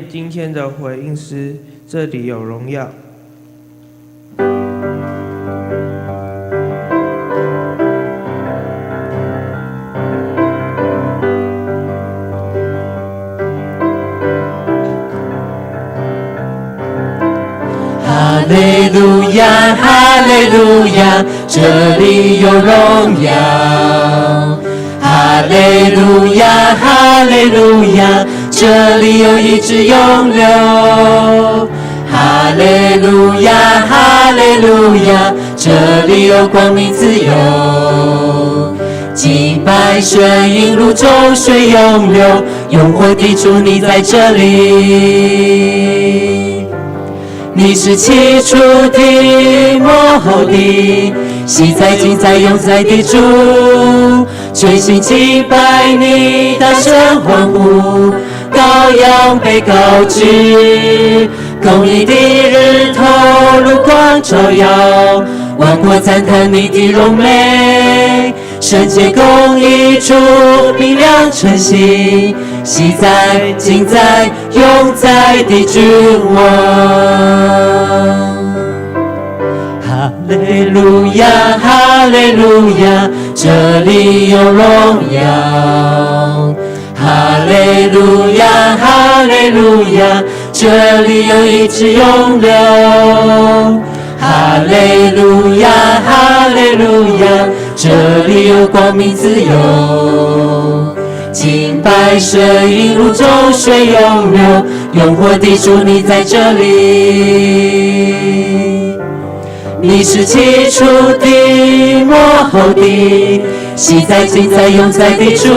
今天的回应诗，这里有荣耀。哈利路亚，哈利路亚，这里有荣耀。哈利路亚，哈利路亚，这里有医治永留。哈利路亚，哈利路亚，这里有光明自由。敬拜声音如州水涌流，永活的主你在这里。你是起初的，末后的，昔在今在永在的主，全心敬拜你，大声欢呼，羔羊被高举，公义的日头如光照耀，万国赞叹你的荣美，圣洁公义主明亮晨曦，昔在今在永在的君王。哈利路亚，哈利路亚，这里有荣耀。哈利路亚，哈利路亚，这里有医治永留。哈利路亚，哈利路亚，这里有光明自由。敬拜声音如州水涌流，永活的主你在这里。你是起初的，末后的，昔在今在永在的主，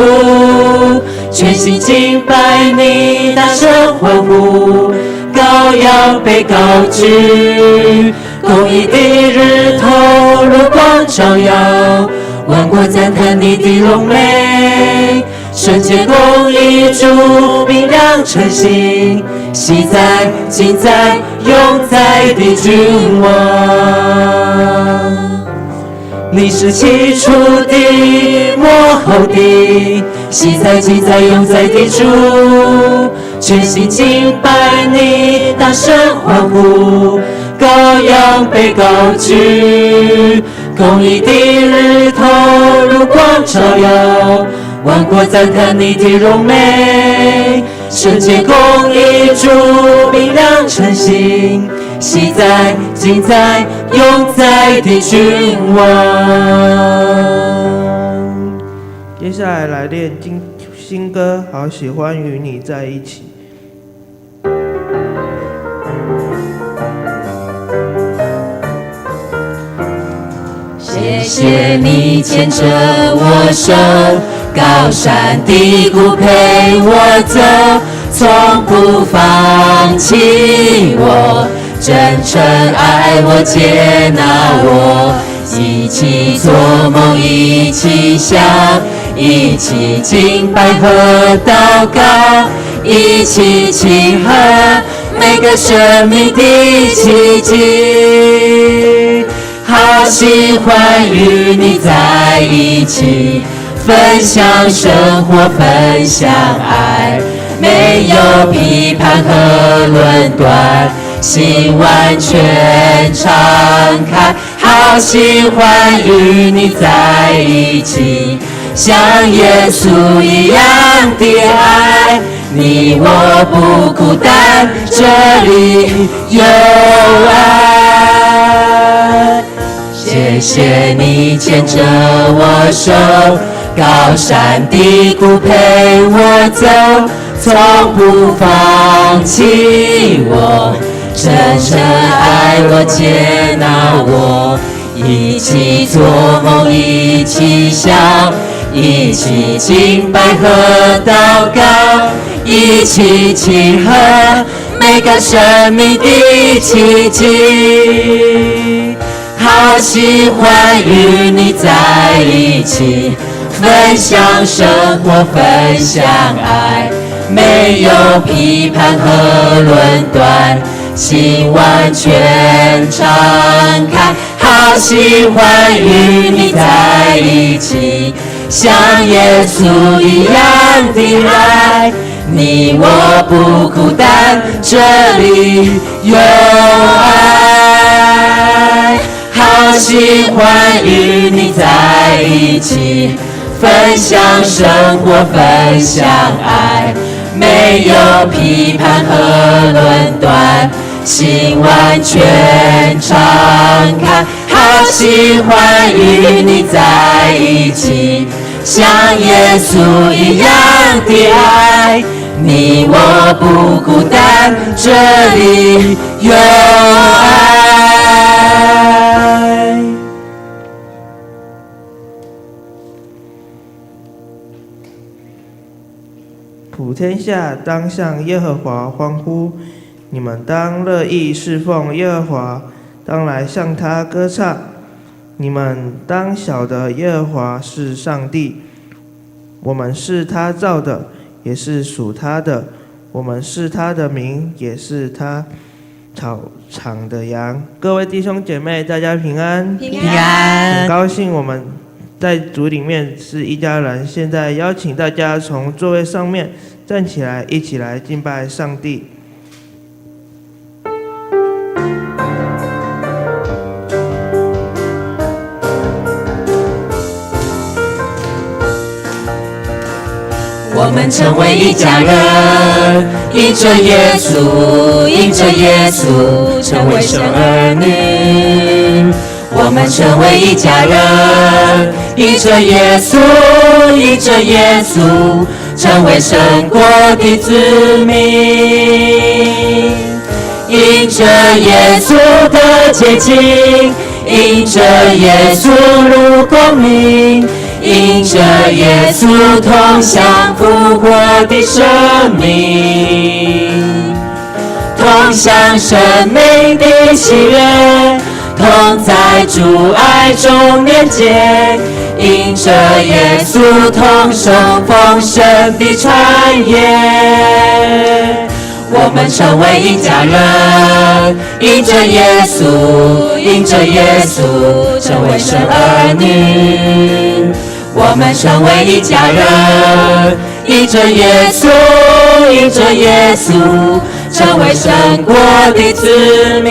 全心敬拜你，大声欢呼，羔羊被高举，公义的日头如光照耀，万国赞叹你的荣美，圣洁公义主明亮晨曦，昔在今在永在的君王。你是起初的，末后的，昔在今在永在的主，全心敬拜你，大声欢呼，羔羊被高举，公义的日头如光照耀，万国赞叹你的荣美，圣洁公义主明亮晨曦，昔在今在永在的君王。接下来来练新歌，好喜欢与你在一起。谢谢你牵着我手，高山低谷陪我走，从不放弃我，真诚爱我接纳我，一起做梦一起想，一起敬拜和祷告，一起庆贺每个生命的奇迹。好喜欢与你在一起，分享生活，分享爱，没有批判和论断，心完全敞开。好喜欢与你在一起，像耶稣一样的爱，你我不孤单，这里有爱。谢谢你牵着我手，高山低谷陪我走，从不放弃我，真诚爱我接纳我，一起做梦一起想，一起敬拜和祷告，一起庆贺每个生命的奇迹。好喜欢与你在一起，分享生活，分享爱，没有批判和论断，心完全敞开。好喜欢与你在一起，像耶稣一样的爱，你我不孤单，这里有爱。好喜欢与你在一起，分享生活，分享爱，没有批判和论断，心完全敞开。好喜欢与你在一起，像耶稣一样的爱，你我不孤单，这里有爱。普天下当向耶和华欢呼，你们当乐意侍奉耶和华，当来向他歌唱。你们当晓得耶和华是上帝，我们是他造的，也是属他的，我们是他的民，也是他草场的羊。各位弟兄姐妹，大家平安。平安。很高兴我们在主里面是一家人。现在邀请大家从座位上面站起来，一起来敬拜上帝。我们成为一家人，因着耶稣，因着耶稣，成为神儿女。我们成为一家人，因着耶稣，因着耶稣，成为神国的子民。因着耶稣的洁净，因着耶稣入光明，因着耶稣同享复活的生命，同享生命的喜悦，同在主爱中连结，因着耶稣同受丰盛的产业。我们成为一家人，因着耶稣，因着耶稣，成为神儿女。我们成为一家人，因着耶稣，因着耶稣，成为神国的子民。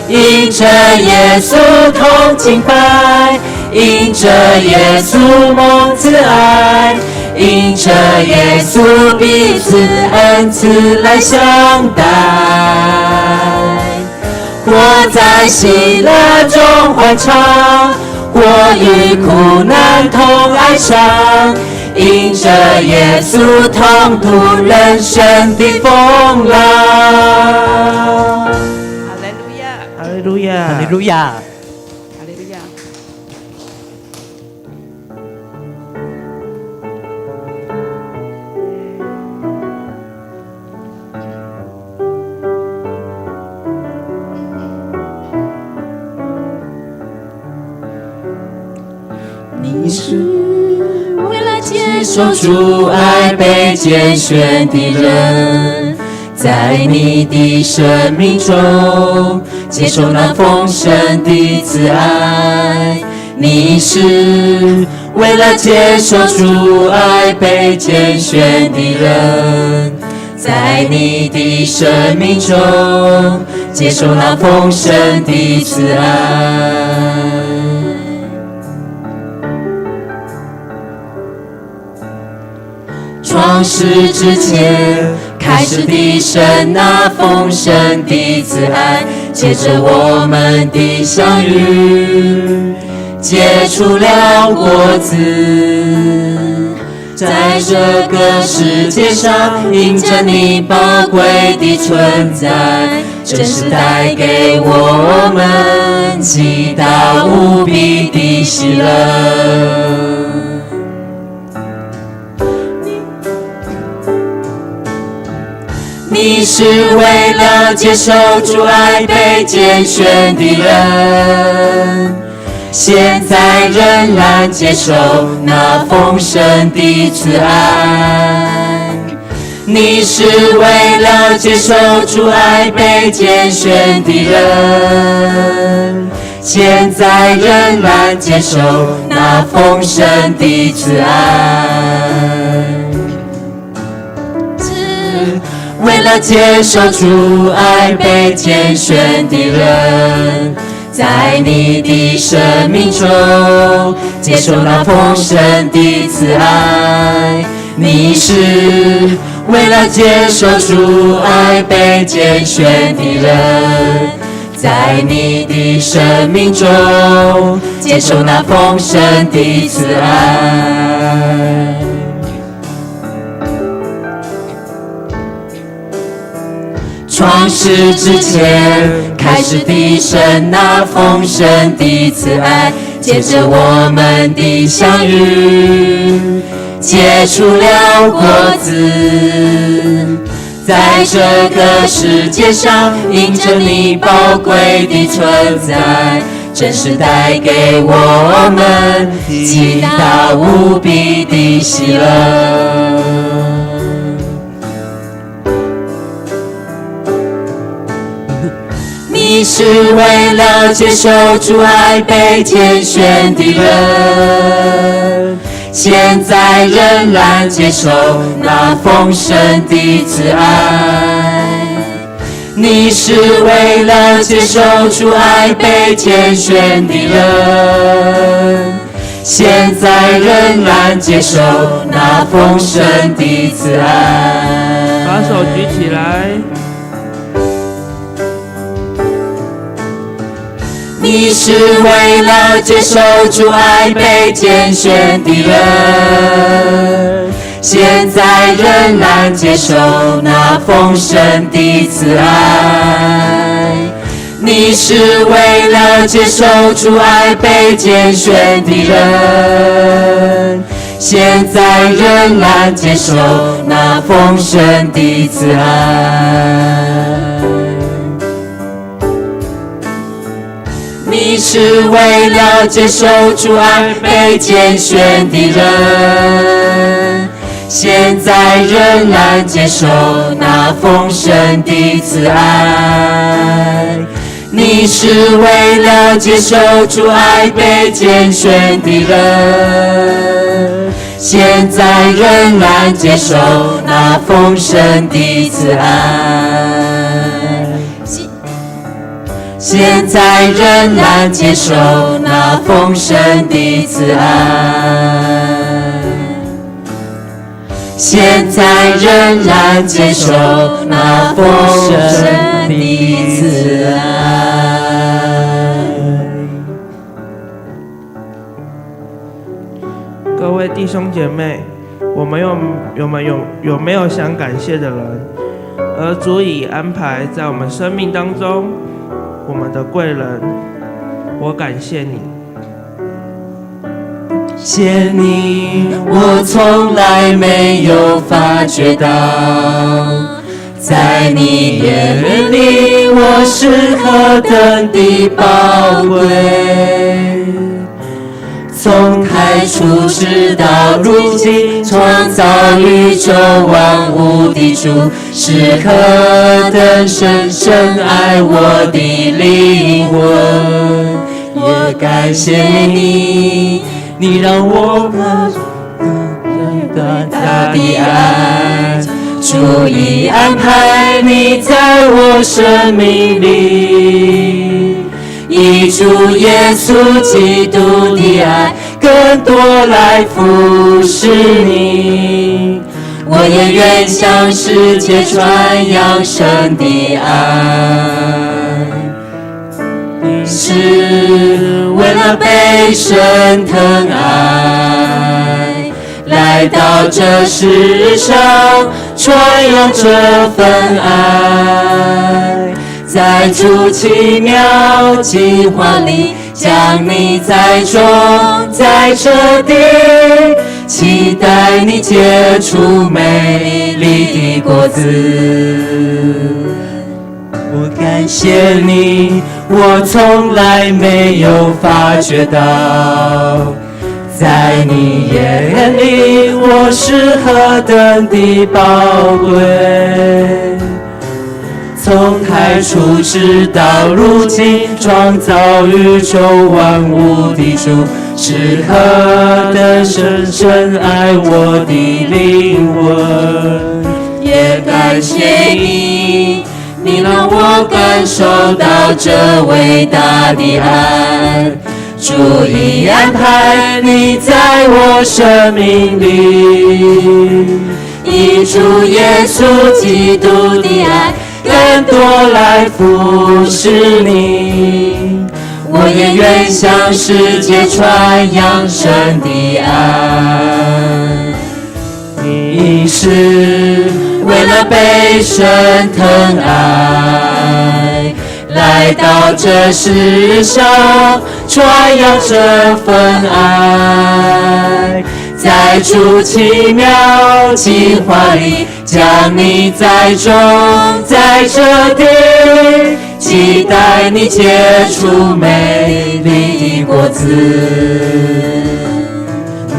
因着耶稣同敬拜，因着耶稣蒙慈爱，因着耶稣彼此恩慈来相待，活在喜乐中欢唱，活与苦难同哀伤，因着耶稣同度人生的风浪。哈利路亚，哈利路亚，哈利路亚。你是为了接受主爱被拣选的人，在你的生命中接受那丰盛的慈爱。你是为了接受主爱被拣选的人，在你的生命中接受那丰盛的慈爱。创世之前开始的神那丰盛的慈爱，借着我们的相遇结出了果子，在这个世界上因着你宝贵的存在，真是带给我们极大无比的喜乐。你是为了接受主爱被拣选的人，现在仍然接受那丰盛的慈爱。你是为了接受主爱被拣选的人，现在仍然接受那丰盛的慈爱。为了接受主爱被拣选的人，在你的生命中接受那丰盛的慈爱。你是为了接受主爱被拣选的人，在你的生命中接受那丰盛的慈爱。创世之前开始的神那丰盛的慈爱，借着我们的相遇结出了果子，在这个世界上因着你宝贵的存在，真是带给我们极大无比的喜乐。你是为了接受主爱被拣选的人，现在仍然接受那丰盛的慈爱。你是为了接受主爱被拣选的人，现在仍然接受那丰盛的慈爱。把手举起来。你是为了接受主爱被拣选的人，现在仍然接受那丰盛的慈爱。你是为了接受主爱被拣选的人，现在仍然接受那丰盛的慈爱。你是为了接受主爱被拣选的人，现在仍然接受那丰盛的慈爱。你是为了接受主爱被拣选的人，现在仍然接受那丰盛的慈爱。现在仍然接受那丰盛的慈爱，现在仍然接受那丰盛的慈爱。各位弟兄姐妹，我们有没有想感谢的人，而足以安排在我们生命当中？我们的贵人，我感谢你，谢你，我从来没有发觉到，在你眼里我是何等的宝贵。从太初直到如今，创造宇宙万物的主，是何等深深爱我的灵魂。也感谢你，你让我们大的爱，主已安排你在我生命里。以主耶稣基督的爱更多来服侍你，我也愿向世界传扬神的爱。你是为了被神疼爱，来到这世上传扬这份爱。在主奇妙计划里，将你栽种在这地，期待你结出美丽的果子。我感谢你，我从来没有发觉到，在你眼里我是何等的宝贵。从太初直到如今，创造宇宙万物的主，是何等深深爱我的灵魂。也感谢你，你让我感受到这伟大的爱。主已安排你在我生命里，以主耶稣基督的爱更多来服侍你。我也愿向世界传扬神的爱。你是为了被神疼爱，来到这世上传扬这份爱，在主奇妙计划里将你栽种在这地，期待你结出美丽的果子。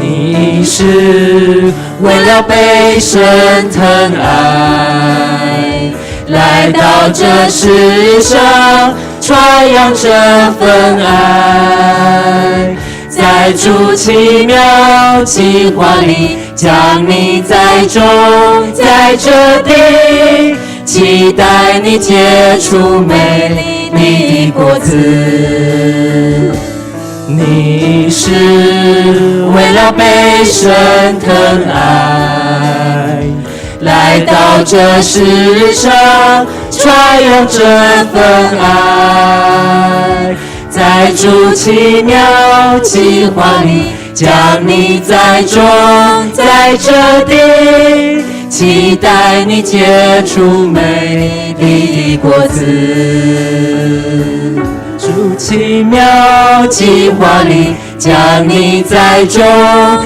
你是为了被神疼爱，来到这世上传扬这份爱，在主奇妙计划里将你栽种在这地，期待你结出美丽的果子。你是为了被神疼爱，来到这世上传扬这份爱，在主奇妙计划里将你栽种在这地，期待你结出美丽的果子。主奇妙计划里将你栽种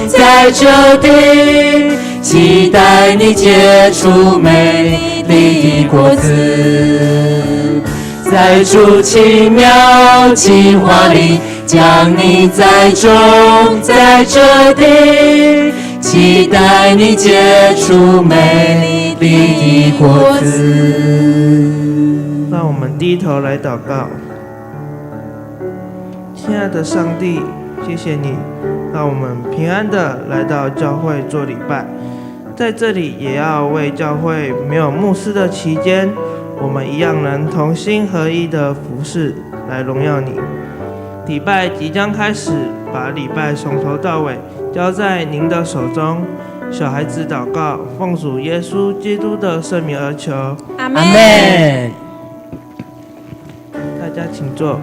在这地，期待你结出美丽的果子。在主奇妙计划里将你栽种在这地，期待你结出美丽的果子。让我们低头来祷告。亲爱的上帝，谢谢你让我们平安的来到教会做礼拜，在这里也要为教会没有牧师的期间，我们一样能同心合一的服侍来荣耀你。礼拜即将开始，把礼拜从头到尾交在您的手中。小孩子祷告，奉主耶稣基督的圣名而求，阿们。大家请坐。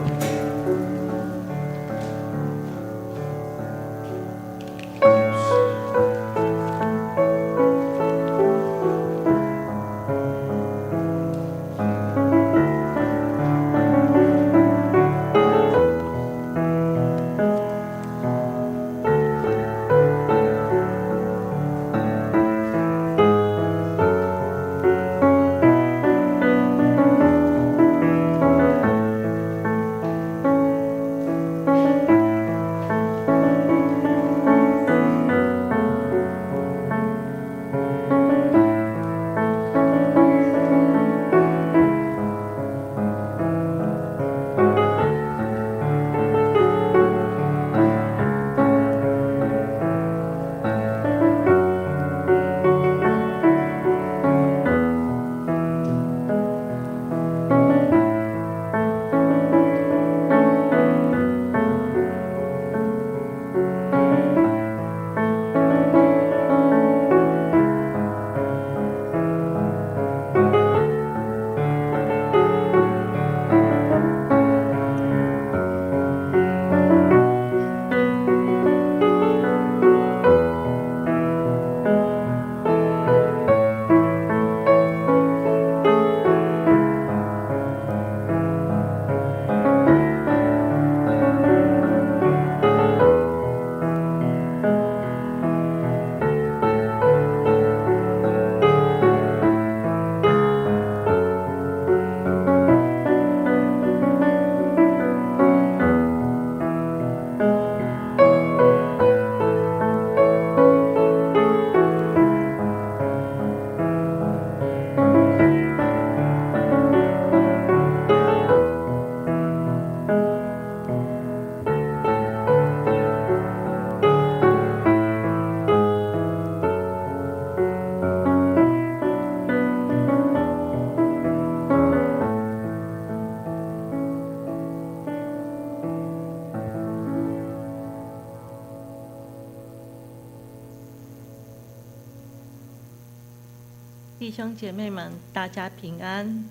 弟兄姐妹们，大家平安。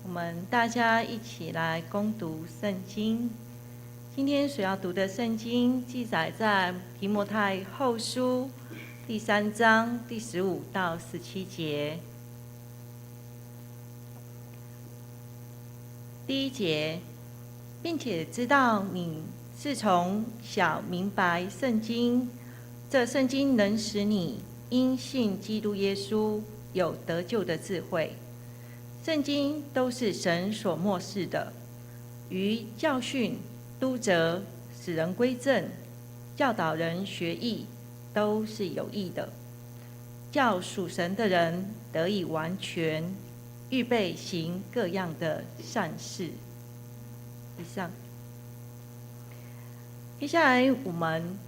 我们大家一起来攻读圣经。今天所要读的圣经记载在提摩太后书第3章第15到17节。第1节，并且知道你是从小明白圣经，这圣经能使你因信基督耶稣有得救的智慧。圣经都是神所默示的，于教训、督责、使人归正、教导人学义，都是有益的，叫属神的人得以完全，预备行各样的善事。以上。接下来我们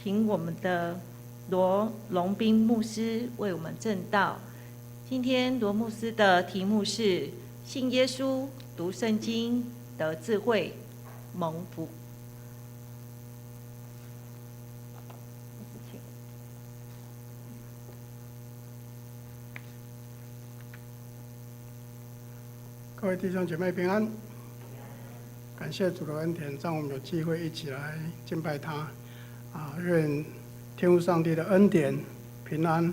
请我们的罗龙斌牧师为我们证道。今天罗牧师的题目是信耶稣、读圣经、得智慧、蒙福。各位弟兄姐妹平安，感谢主的恩典，让我们有机会一起来敬拜他。愿天父上帝的恩典、平安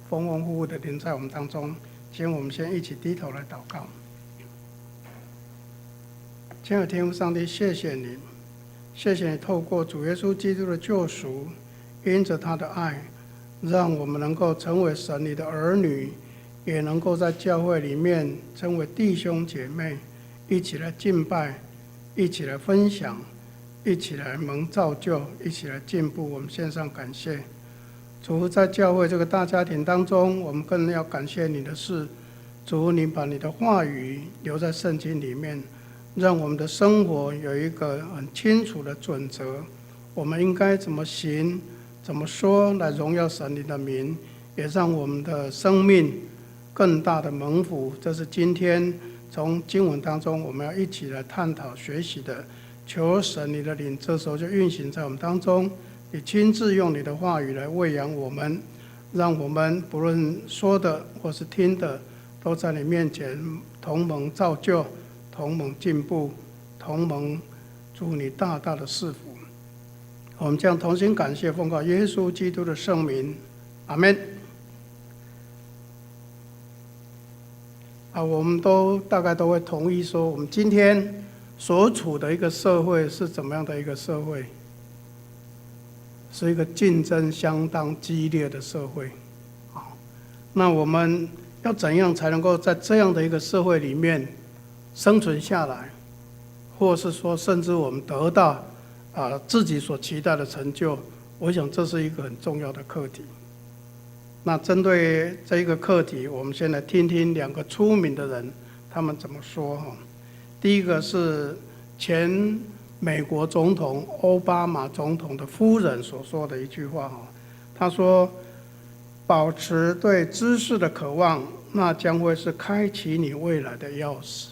丰丰富富的临在我们当中。请我们先一起低头来祷告。亲爱的天父上帝，谢谢你，谢谢你透过主耶稣基督的救赎，因着他的爱，让我们能够成为神你的儿女，也能够在教会里面成为弟兄姐妹，一起来敬拜，一起来分享，一起来蒙造就，一起来进步。我们献上感谢。主，在教会这个大家庭当中，我们更要感谢你的是，主，你把你的话语留在圣经里面，让我们的生活有一个很清楚的准则，我们应该怎么行、怎么说来荣耀神你的名，也让我们的生命更大的蒙福。这是今天从经文当中我们要一起来探讨学习的。求神你的灵这时候就运行在我们当中，你亲自用你的话语来喂养我们，让我们不论说的或是听的，都在你面前同蒙造就，同蒙进步，同蒙祝你大大的赐福。我们将同心感谢，奉靠耶稣基督的圣名，阿们。我们大概都会同意说，我们今天所处的一个社会是怎么样的一个社会？是一个竞争相当激烈的社会。那我们要怎样才能够在这样的一个社会里面生存下来，或是说甚至我们得到自己所期待的成就？我想这是一个很重要的课题。那针对这一个课题，我们先来听听两个出名的人他们怎么说。第一个是前美国总统奥巴马总统的夫人所说的一句话，他说：保持对知识的渴望，那将会是开启你未来的钥匙。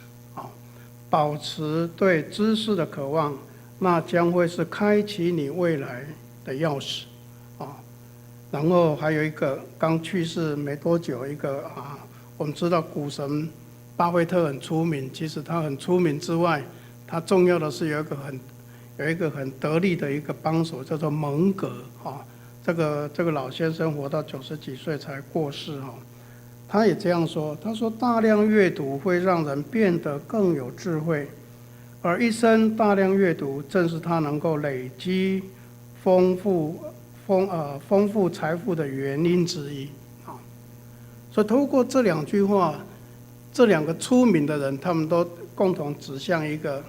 保持对知识的渴望，那将会是开启你未来的钥匙。然后还有一个刚去世没多久，一个我们知道股神巴菲特很出名，其实他很出名之外，他重要的是有一个很得力的一个帮手，叫做蒙格。这个老先生活到90几岁才过世。他也这样说，他说大量阅读会让人变得更有智慧，而一生大量阅读正是他能够累积丰富财富的原因之一。所以透过这两句话，这两个出名的人，他们都共同指向一个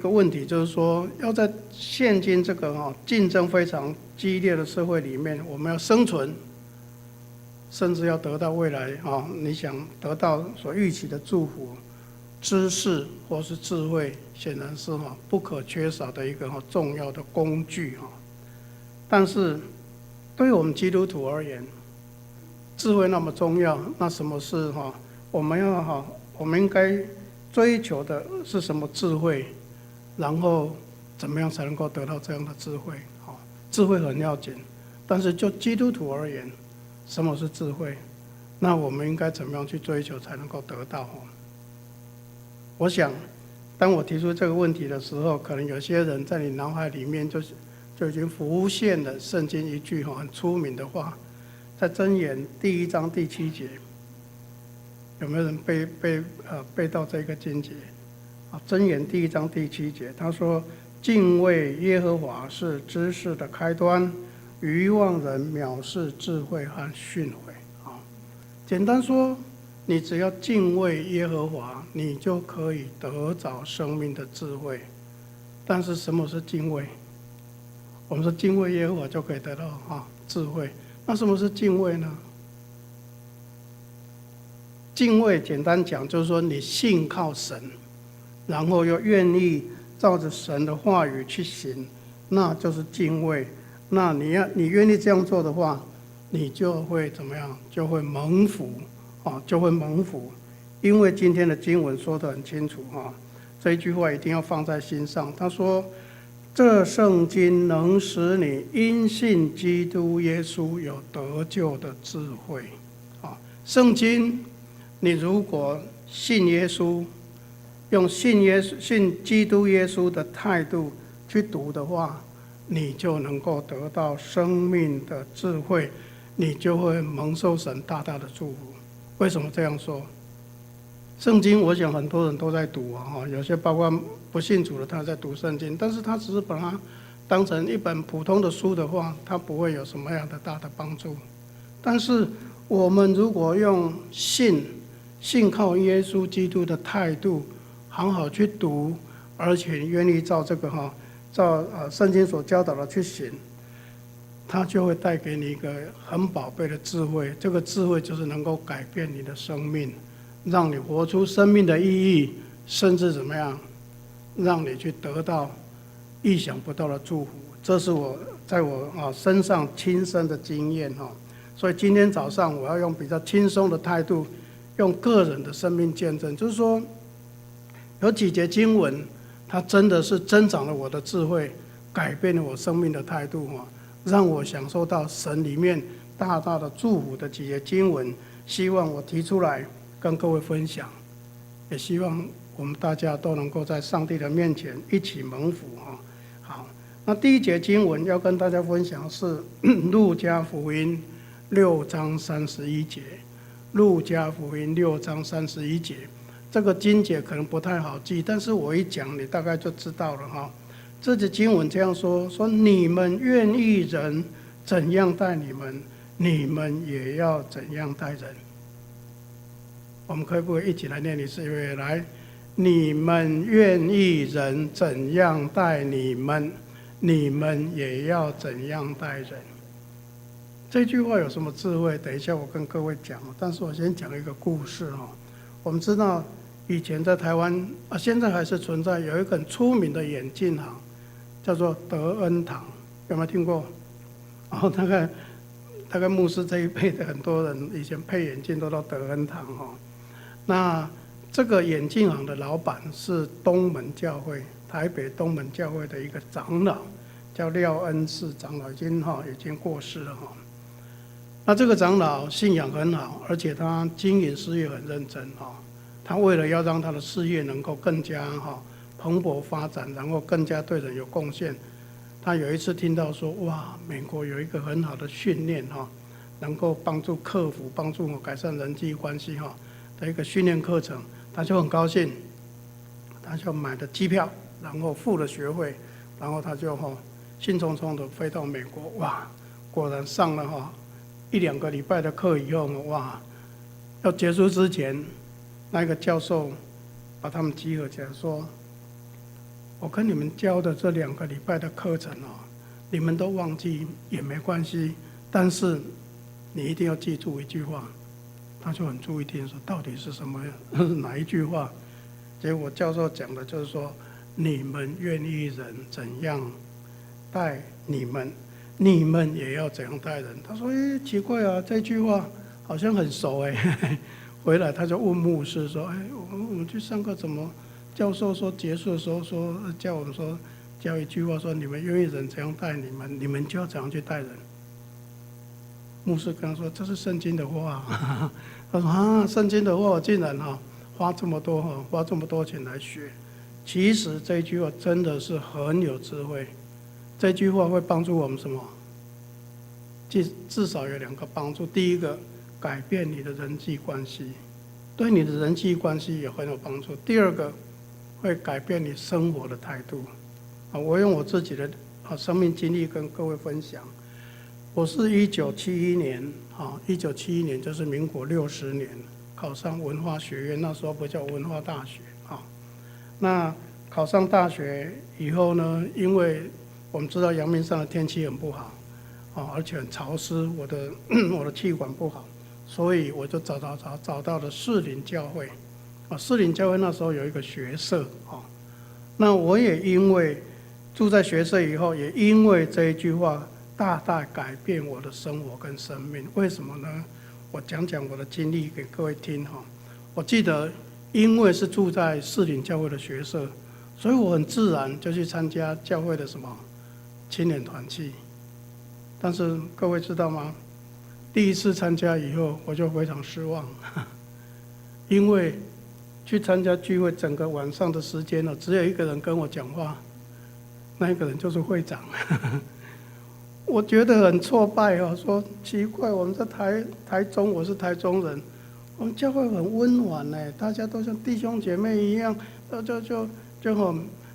问题，就是说要在现今这个竞争非常激烈的社会里面，我们要生存，甚至要得到未来你想得到所预期的祝福，知识或是智慧显然是不可缺少的一个重要的工具。但是对于我们基督徒而言，智慧那么重要，那什么是我们应该追求的是什么智慧？然后怎么样才能够得到这样的智慧？智慧很要紧，但是就基督徒而言，什么是智慧？那我们应该怎么样去追求才能够得到？我想，当我提出这个问题的时候，可能有些人在你脑海里面就已经浮现了圣经一句很出名的话，在箴言第1章第7节，有没有人背到这个经节？箴言第1章第7节，他说：“敬畏耶和华是知识的开端，愚妄人藐视智慧和训诲。”简单说，你只要敬畏耶和华，你就可以得着生命的智慧。但是什么是敬畏？我们说敬畏耶和华就可以得到智慧。那什么是敬畏呢？敬畏简单讲就是说你信靠神，然后又愿意照着神的话语去行，那就是敬畏。那你愿意这样做的话，你就会怎么样？就会蒙福就会蒙福。因为今天的经文说得很清楚这一句话一定要放在心上。他说：“这圣经能使你因信基督耶稣有得救的智慧。”圣经，你如果信耶稣，用信基督耶稣的态度去读的话，你就能够得到生命的智慧，你就会蒙受神大大的祝福。为什么这样说？圣经我想很多人都在读有些包括不信主的他在读圣经，但是他只是把它当成一本普通的书的话，他不会有什么样的大的帮助。但是我们如果用信靠耶稣基督的态度好好去读，而且愿意照这个照圣经所教导的去行，它就会带给你一个很宝贝的智慧。这个智慧就是能够改变你的生命，让你活出生命的意义，甚至怎么样，让你去得到意想不到的祝福。这是我在我身上亲身的经验所以今天早上我要用比较轻松的态度，用个人的生命见证，就是说有几节经文，它真的是增长了我的智慧，改变了我生命的态度让我享受到神里面大大的祝福的几节经文，希望我提出来跟各位分享，也希望我们大家都能够在上帝的面前一起蒙福好，那第一节经文要跟大家分享是路加福音6章31节。路加福音6章31节，这个经节可能不太好记，但是我一讲你大概就知道了这节经文这样说：你们愿意人怎样待你们，你们也要怎样待人。我们可不可以一起来念一次？预备来，你们愿意人怎样待你们，你们也要怎样待人。这句话有什么智慧？等一下我跟各位讲，但是我先讲一个故事我们知道以前在台湾现在还是存在有一个很出名的眼镜行，叫做德恩堂，有没有听过？大概牧师这一辈的很多人以前配眼镜都到德恩堂那这个眼镜行的老板是东门教会，台北东门教会的一个长老，叫廖恩赐长老，已经过世了那这个长老信仰很好，而且他经营事业很认真他为了要让他的事业能够更加蓬勃发展，然后更加对人有贡献，他有一次听到说，哇，美国有一个很好的训练能够帮助克服、帮助改善人际关系的一个训练课程，他就很高兴，他就买了机票，然后付了学费，然后他就兴冲冲的飞到美国。哇，果然上了1-2个礼拜的课以后，哇，要结束之前，那个教授把他们集合起来说：“我跟你们教的这2个礼拜的课程你们都忘记也没关系，但是你一定要记住一句话。”他就很注意听，说到底是什么哪一句话？结果教授讲的就是说：“你们愿意人怎样待你们，你们也要怎样待人。”他说：“奇怪这句话好像很熟回来他就问牧师说：“我们去上课怎么？教授说结束的时候说叫我们说教一句话说：你们愿意人怎样待你们，你们就要怎样去待人。”牧师跟他说：“这是圣经的话。”他说：“啊，圣经的话，我竟然花这么多钱来学。”其实这一句话真的是很有智慧。这句话会帮助我们什么？至少有2个帮助。第一个，改变你的人际关系，对你的人际关系也很有帮助。第二个，会改变你生活的态度。我用我自己的生命经历跟各位分享。我是1971年就是民国60年考上文化学院，那时候不叫文化大学那考上大学以后呢，因为我们知道阳明山的天气很不好而且很潮湿，我的气管不好，所以我就找到了士林教会士林教会那时候有一个学社那我也因为住在学社以后，也因为这一句话大大改变我的生活跟生命。为什么呢？我讲我的经历给各位听我记得因为是住在士林教会的学社，所以我很自然就去参加教会的什么青年团契。但是各位知道吗？第一次参加以后，我就非常失望，因为去参加聚会，整个晚上的时间只有一个人跟我讲话，那一个人就是会长。我觉得很挫败说奇怪，我们在台中，我是台中人，我们教会很温暖大家都像弟兄姐妹一样，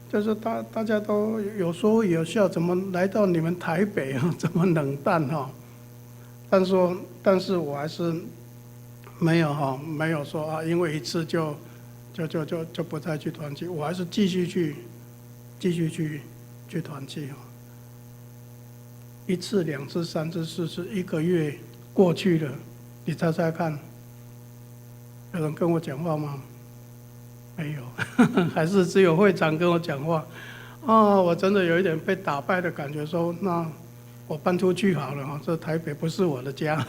就是大家都有说有笑，怎么来到你们台北这么冷淡但是我还是没有说因为一次就不再去团契，我还是继续去团契1次、2次、3次、4次，1个月过去了，你猜猜看，有人跟我讲话吗？没有，还是只有会长跟我讲话我真的有一点被打败的感觉，说那我搬出去好了这台北不是我的家，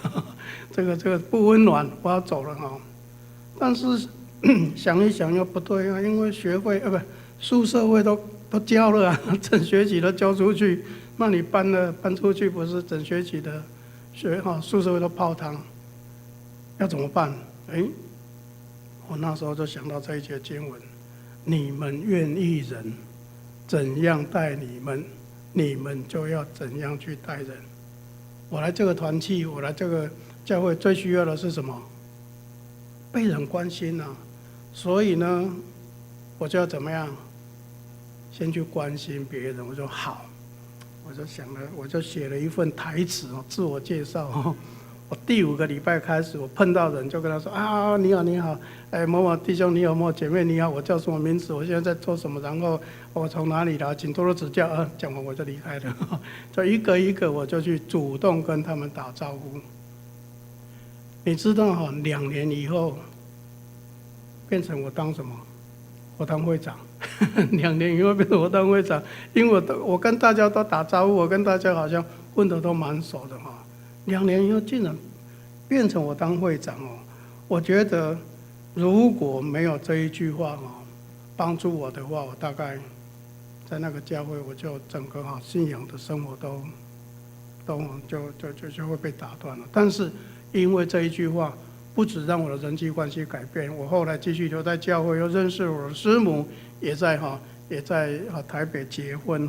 这个不温暖，我要走了但是想一想又不对因为学会宿舍会都交了整学期都交出去，那你搬出去不是整学期的宿舍会都泡汤，要怎么办？我那时候就想到这一节经文：你们愿意人怎样待你们，你们就要怎样去待人。我来这个团契，我来这个教会，最需要的是什么？被人关心所以呢，我就要怎么样？先去关心别人。我说好，我就写了一份台词自我介绍我第5个礼拜开始，我碰到人就跟他说你好你好，某某弟兄你好，某某姐妹你好，我叫什么名字，我现在在做什么，然后我从哪里来，请多多指教讲完我就离开了就一个一个我就去主动跟他们打招呼。你知道2年以后变成我当什么？我当会长2年以后变成我当会长，因为我跟大家都打招呼，我跟大家好像混得都蛮熟的2年以后竟然变成我当会长我觉得如果没有这一句话帮助我的话，我大概在那个教会我就整个信仰的生活都会被打断了。但是因为这一句话，不止让我的人际关系改变，我后来继续留在教会，又认识我的师母，也在台北结婚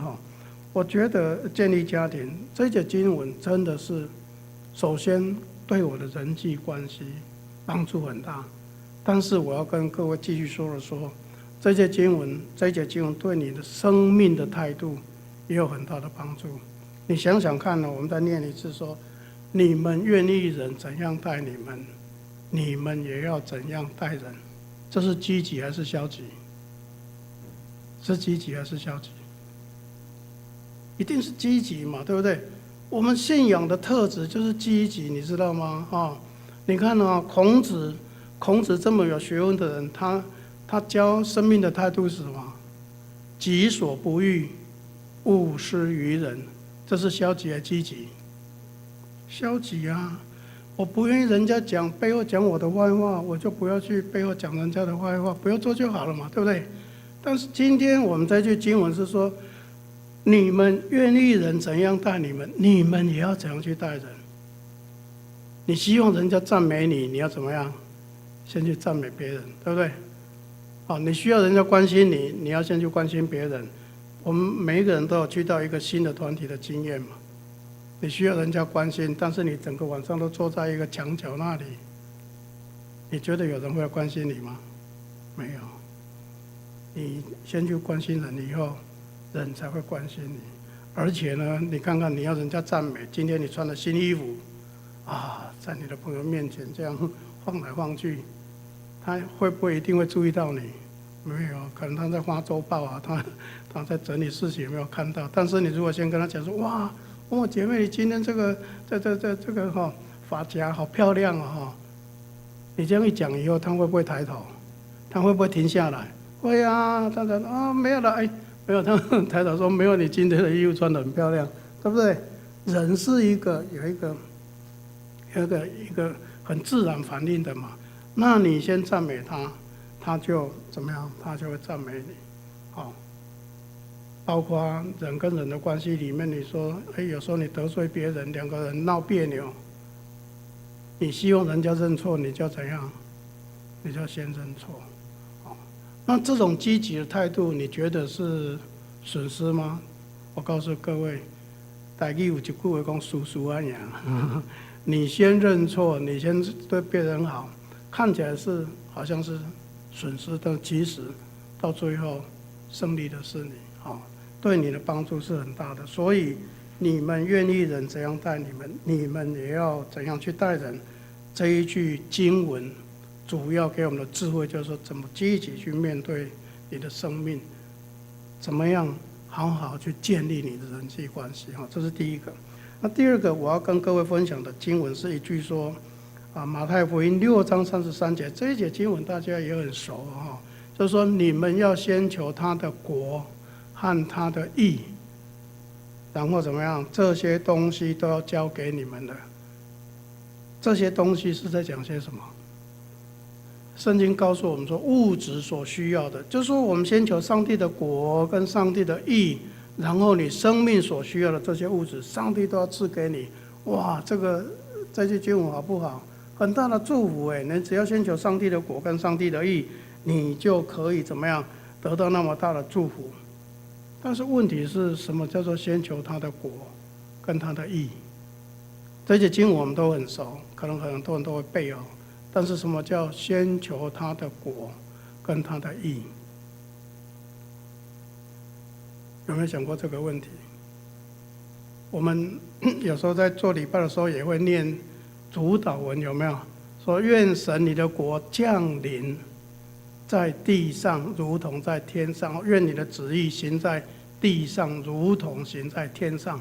我觉得建立家庭这一节经文真的是首先对我的人际关系帮助很大。但是我要跟各位继续说，这一节经文对你的生命的态度也有很大的帮助。你想想看我们再念一次说：你们愿意人怎样待你们，你们也要怎样待人。这是积极还是消极？是积极还是消极？一定是积极嘛，对不对？我们信仰的特质就是积极，你知道吗？你看孔子这么有学问的人，他教生命的态度是什么？己所不欲，勿施于人。这是消极还是积极？消极啊！我不愿意人家背后讲我的坏话，我就不要去背后讲人家的坏话，不要做就好了嘛，对不对？但是今天我们这句经文是说，你们愿意人怎样待你们，你们也要怎样去待人。你希望人家赞美你，你要怎么样？先去赞美别人，对不对？好，你需要人家关心你，你要先去关心别人。我们每一个人都有去到一个新的团体的经验嘛。你需要人家关心，但是你整个晚上都坐在一个墙角那里，你觉得有人会来关心你吗？没有。你先去关心人，以后人才会关心你。而且呢，你看看，你要人家赞美，今天你穿了新衣服，啊，在你的朋友面前这样晃来晃去，他会不会一定会注意到你？没有，可能他在发周报啊，他在整理事情，有没有看到？但是你如果先跟他讲说，哇，姐妹，你今天这个发夹好漂亮啊哈！你这样一讲以后，他会不会抬头？他会不会停下来？会啊，他说啊没有了，哎，没有，他抬头说没有，你今天的衣服穿得很漂亮，对不对？人是有一个很自然反应的嘛。那你先赞美他，他就怎么样？他就会赞美你，好。包括人跟人的关系里面，你说，哎，有时候你得罪别人，两个人闹别扭，你希望人家认错，你就怎样？你就先认错。那这种积极的态度，你觉得是损失吗？我告诉各位，台语有一句话讲“输输安样”，你先认错，你先对别人好，看起来是好像是损失，但其实到最后胜利的是你，对你的帮助是很大的。所以你们愿意人怎样待你们，你们也要怎样去待人。这一句经文主要给我们的智慧，就是说怎么积极去面对你的生命，怎么样好好去建立你的人际关系，这是第一个。那第二个我要跟各位分享的经文是一句说，马太福音6章33节，这一节经文大家也很熟，就是说你们要先求他的国和他的义，然后怎么样，这些东西都要交给你们的。这些东西是在讲些什么？圣经告诉我们说，物质所需要的，就是说我们先求上帝的国跟上帝的义，然后你生命所需要的这些物质，上帝都要赐给你。哇，这句经文好不好？很大的祝福哎！你只要先求上帝的国跟上帝的义，你就可以怎么样得到那么大的祝福。但是问题是什么叫做先求他的国跟他的义？这些经文我们都很熟，可能很多人都会背哦。但是什么叫先求他的国跟他的义？有没有想过这个问题？我们有时候在做礼拜的时候也会念主祷文，有没有？说愿神你的国降临在地上，如同在天上；愿你的旨意行在地上，如同行在天上。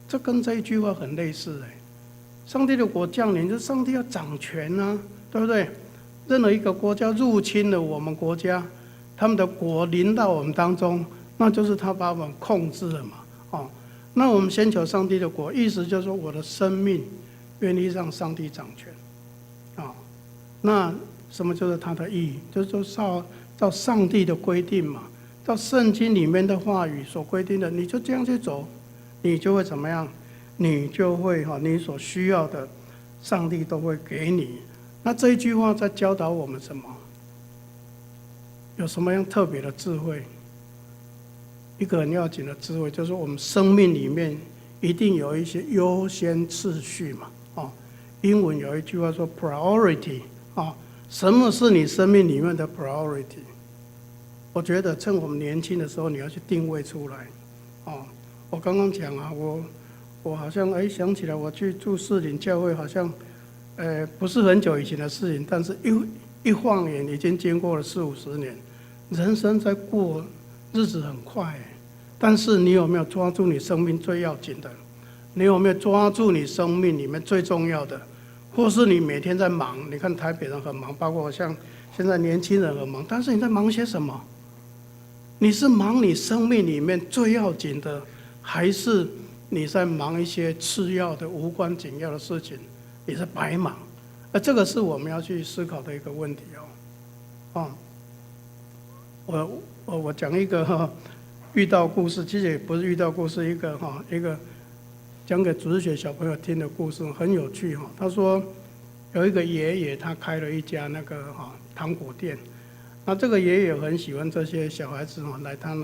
这跟这一句话很类似哎。上帝的国降临，就是上帝要掌权啊，对不对？任何一个国家入侵了我们国家，他们的国临到我们当中，那就是他把我们控制了嘛，那我们先求上帝的国，意思就是说我的生命愿意让上帝掌权，那什么就是他的意义？就是说照上帝的规定嘛，照圣经里面的话语所规定的，你就这样去走，你就会怎么样？你就会你所需要的，上帝都会给你。那这一句话在教导我们什么？有什么样特别的智慧？一个很要紧的智慧，就是我们生命里面一定有一些优先次序嘛。英文有一句话说 priority，什么是你生命里面的 priority？ 我觉得趁我们年轻的时候，你要去定位出来。我刚刚讲啊，我好像想起来，我去住士林教会，好像不是很久以前的事情，但是一晃眼已经经过了40-50年。人生在过日子很快，但是你有没有抓住你生命最要紧的？你有没有抓住你生命里面最重要的？或是你每天在忙？你看台北人很忙，包括像现在年轻人很忙，但是你在忙些什么？你是忙你生命里面最要紧的，还是你在忙一些次要的无关紧要的事情？你是白忙，这个是我们要去思考的一个问题我讲一个遇到故事，其实也不是遇到故事，一个讲给主日学小朋友听的故事，很有趣哈。他说有一个爷爷，他开了一家那个糖果店。那这个爷爷很喜欢这些小孩子来他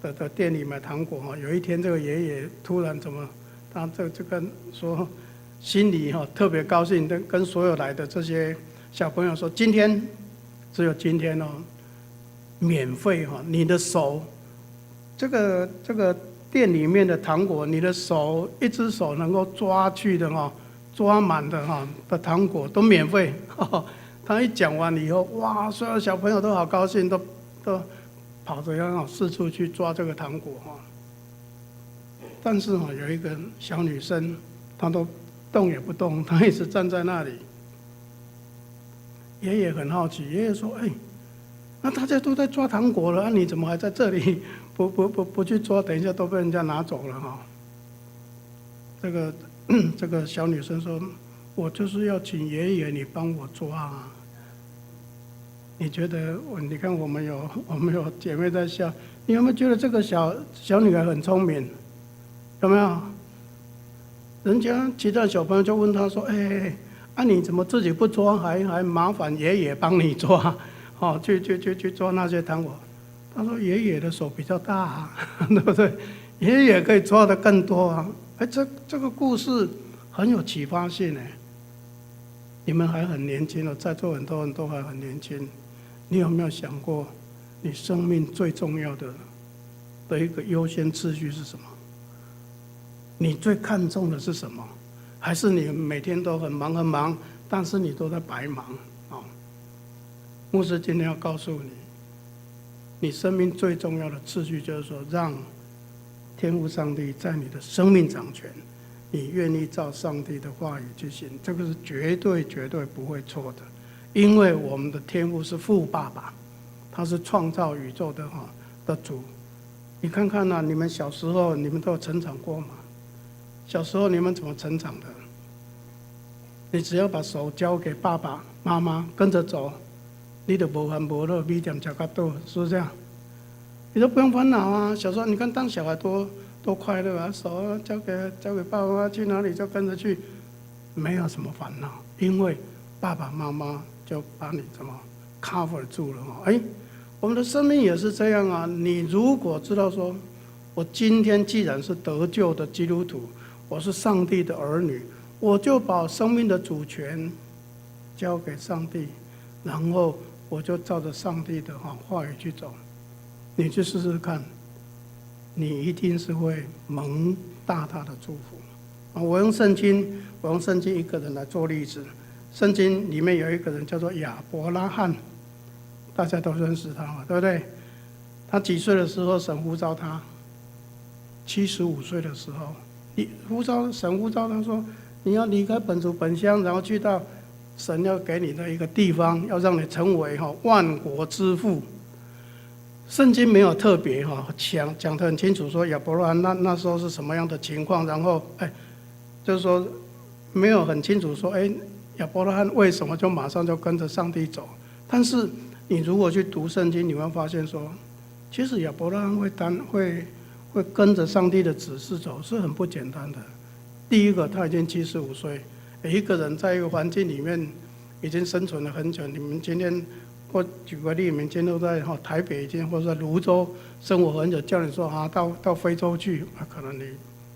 的店里买糖果。有一天，这个爷爷突然他这个说心里特别高兴，跟所有来的这些小朋友说：今天只有今天免费你的手这个店里面的糖果，你的手一只手能够抓去的抓满的糖果都免费。他一讲完以后，哇，所有小朋友都好高兴，都跑着要四处去抓这个糖果但是有一个小女生，她都动也不动，她一直站在那里。爷爷很好奇，爷爷说：那大家都在抓糖果了，你怎么还在这里不去抓？等一下都被人家拿走了这个小女生说：我就是要请爷爷你帮我抓啊。你觉得你看我们有姐妹在笑，你有没有觉得这个小女孩很聪明？有没有？人家其他小朋友就问她说：你怎么自己不抓，还麻烦爷爷帮你抓？去抓那些糖果。他说爷爷的手比较大对不对？爷爷可以抓的更多这个故事很有启发性你们还很年轻在座很多人都还很年轻。你有没有想过，你生命最重要的一个优先次序是什么？你最看重的是什么？还是你每天都很忙，但是你都在白忙牧师今天要告诉你，你生命最重要的次序就是说，让天父上帝在你的生命掌权，你愿意照上帝的话语去行，这个是绝对不会错的。因为我们的天父是父爸爸，他是创造宇宙的主。你看看你们小时候你们都有成长过吗？小时候你们怎么成长的？你只要把手交给爸爸妈妈，跟着走，你就无烦无恼，米点吃到饱，是不是这样？你都不用烦恼啊！小时候你看当小孩多快乐啊！手交给爸爸妈妈，去哪里就跟着去，没有什么烦恼，因为爸爸妈妈就把你cover 住了我们的生命也是这样啊！你如果知道说，我今天既然是得救的基督徒，我是上帝的儿女，我就把生命的主权交给上帝，然后我就照着上帝的话语去走。你去试试看，你一定是会蒙大大的祝福。我用圣经一个人来做例子。圣经里面有一个人叫做亚伯拉罕，大家都认识他嘛，对不对？他几岁的时候神呼召他？75岁的时候，神呼召他说：你要离开本族本乡，然后去到神要给你的一个地方，要让你成为万国之父。圣经没有特别讲得很清楚，说亚伯拉罕那时候是什么样的情况，然后就是说没有很清楚说亚伯拉罕为什么就马上就跟着上帝走。但是你如果去读圣经，你会发现说，其实亚伯拉罕会跟着上帝的指示走，是很不简单的。第一个，他已经75岁，一个人在一个环境里面已经生存了很久。你们今天，我举个例，你们今天都在台北已经或者在泸州生活很久，叫你说到非洲去，可能你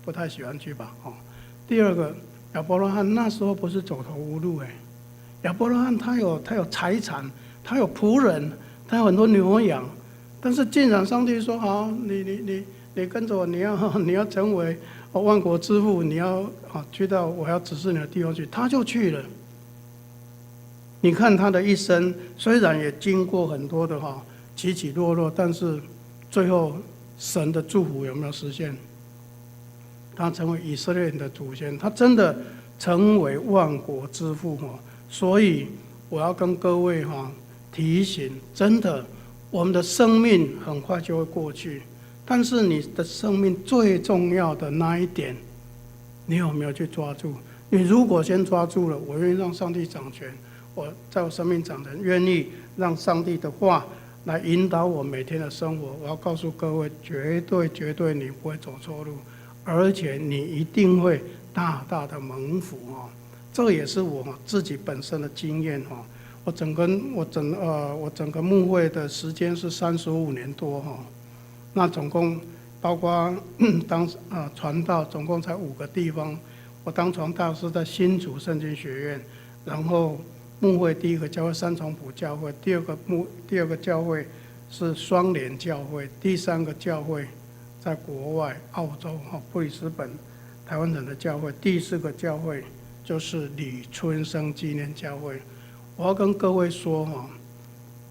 不太喜欢去吧第二个，亚伯拉罕那时候不是走投无路亚伯拉罕他有财产，他有仆人，他有很多牛羊，但是竟然上帝说好，你跟着我，你要成为万国之父，你要去到我要指示你的地方去，他就去了。你看他的一生，虽然也经过很多的起起落落，但是最后神的祝福有没有实现？他成为以色列人的祖先，他真的成为万国之父所以我要跟各位提醒，真的，我们的生命很快就会过去，但是你的生命最重要的那一点，你有没有去抓住？你如果先抓住了，我愿意让上帝掌权，我在我生命掌权，愿意让上帝的话来引导我每天的生活。我要告诉各位，绝对你不会走错路，而且你一定会大大的蒙福哦。这也是我自己本身的经验哦。我整个牧会的时间是35年多哈，那总共包括当传道总共才5个地方。我当传道是在新竹圣经学院，然后牧会第一个教会三重埔教会，第二个教会是双联教会，第3个教会在国外澳洲布里斯本台湾人的教会，第4个教会就是李春生纪念教会。我要跟各位说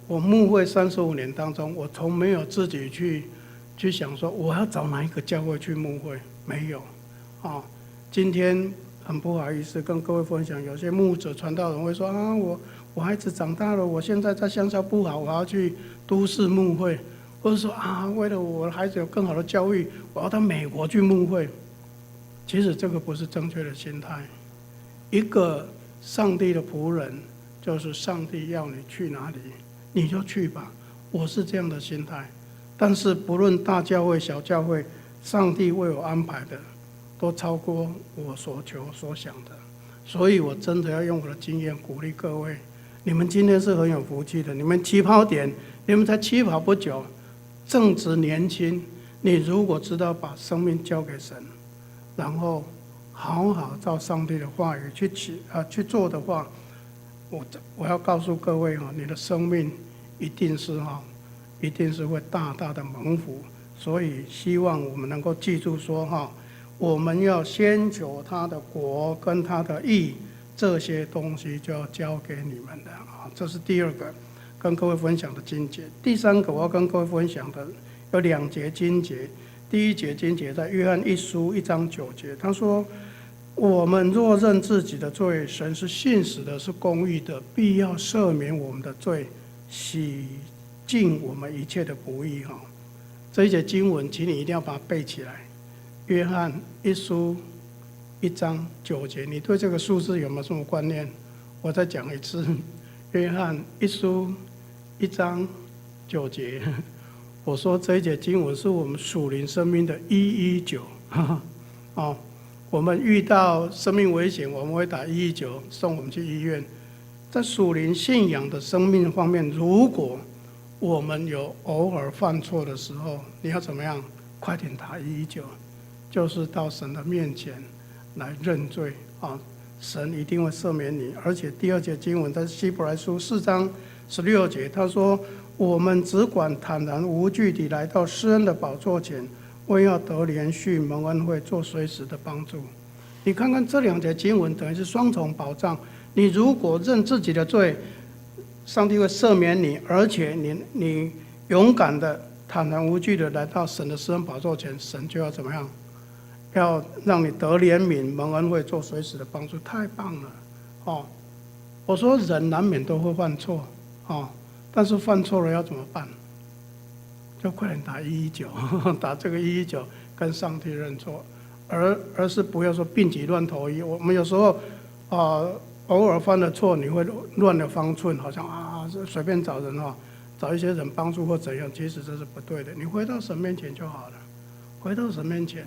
我牧会35年当中，我从没有自己去想说我要找哪一个教会去牧会，没有今天很不好意思跟各位分享，有些牧者传道人会说我孩子长大了，我现在在乡下不好，我要去都市牧会，或者说为了我的孩子有更好的教育，我要到美国去牧会。其实这个不是正确的心态。一个上帝的仆人，就是上帝要你去哪里你就去吧，我是这样的心态。但是不论大教会小教会，上帝为我安排的都超过我所求所想的，所以我真的要用我的经验鼓励各位，你们今天是很有福气的，你们起跑点，你们才起跑不久，正值年轻，你如果知道把生命交给神，然后好好照上帝的话语去做的话，我要告诉各位你的生命一定是会大大的蒙福。所以希望我们能够记住说我们要先求他的国跟他的义，这些东西就要交给你们的这是第2个跟各位分享的经节。第3个我要跟各位分享的有2节经节。第1节经节在约翰1书1章9节，他说我们若认自己的罪，神是信实的，是公义的，必要赦免我们的罪，洗净我们一切的不义这一节经文请你一定要把它背起来。约翰1书1章9节，你对这个数字有没有什么观念？我再讲一次，约翰1书1章9节，我说这一节经文是我们属灵生命的119我们遇到生命危险，我们会打119送我们去医院。在属灵信仰的生命方面，如果我们有偶尔犯错的时候，你要怎么样？快点打119，就是到神的面前来认罪神一定会赦免你。而且第2节经文在希伯来书4章16节，他说我们只管坦然无惧地来到施恩的宝座前，为要得连续蒙恩惠，做随时的帮助。你看看这2节经文等于是双重保障。你如果认自己的罪，上帝会赦免你，而且你勇敢的坦然无惧的来到神的施恩宝座前，神就要怎么样？要让你得怜悯蒙恩惠，做随时的帮助。太棒了我说人难免都会犯错但是犯错了要怎么办？就快点打119打这个119跟上帝认错，而是不要说病急乱投医。我们有时候偶尔犯了错，你会乱了方寸，好像随便找人找一些人帮助或怎样，其实这是不对的。你回到神面前就好了，回到神面前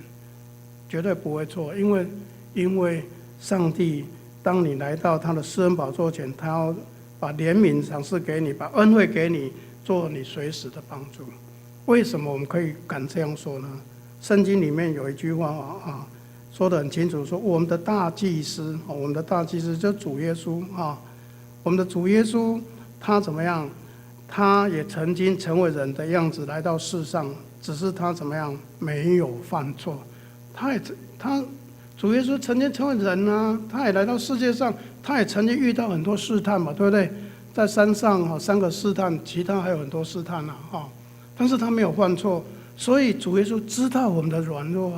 绝对不会错，因为上帝当你来到他的施恩宝座前，他要把怜悯赏赐给你，把恩惠给你，做你随时的帮助。为什么我们可以敢这样说呢？圣经里面有一句话说得很清楚，说我们的大祭司就是主耶稣我们的主耶稣他怎么样？他也曾经成为人的样子来到世上，只是他怎么样？没有犯错。主耶稣曾经成为人他也来到世界上，他也曾经遇到很多试探嘛，对不对？在山上3个试探，其他还有很多试探但是他没有犯错，所以主耶稣知道我们的软弱